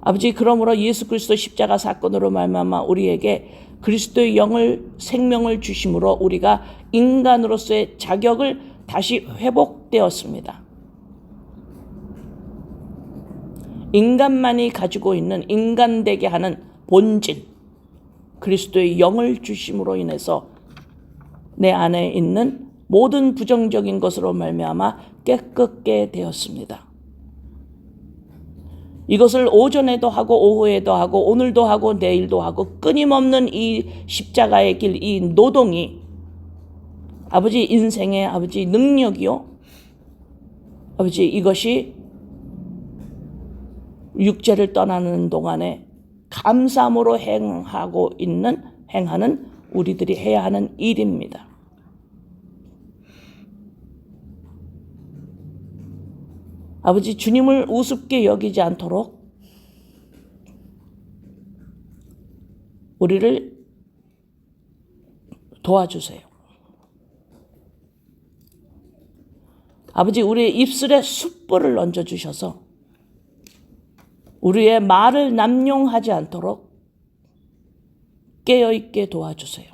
아버지, 그러므로 예수 그리스도 십자가 사건으로 말미암아 우리에게 그리스도의 영을, 생명을 주심으로 우리가 인간으로서의 자격을 다시 회복되었습니다. 인간만이 가지고 있는 인간되게 하는 본질, 그리스도의 영을 주심으로 인해서 내 안에 있는 모든 부정적인 것으로 말미암아 깨끗게 되었습니다. 이것을 오전에도 하고 오후에도 하고 오늘도 하고 내일도 하고 끊임없는 이 십자가의 길, 이 노동이 아버지 인생의 아버지 능력이요, 아버지 이것이 육체를 떠나는 동안에 감사함으로 행하는 우리들이 해야 하는 일입니다. 아버지, 주님을 우습게 여기지 않도록 우리를 도와주세요. 아버지, 우리의 입술에 숯불을 얹어주셔서 우리의 말을 남용하지 않도록 깨어있게 도와주세요.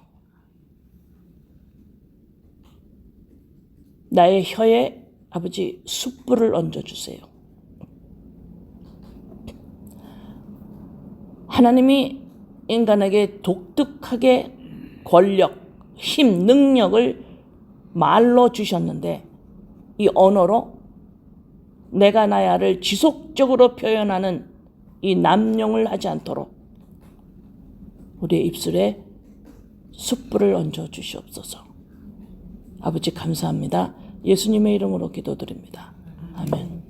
나의 혀에 아버지 숯불을 얹어주세요. 하나님이 인간에게 독특하게 권력, 힘, 능력을 말로 주셨는데 이 언어로 내가 나야를 지속적으로 표현하는 이 남용을 하지 않도록 우리의 입술에 숯불을 얹어 주시옵소서. 아버지 감사합니다. 예수님의 이름으로 기도드립니다. 아멘.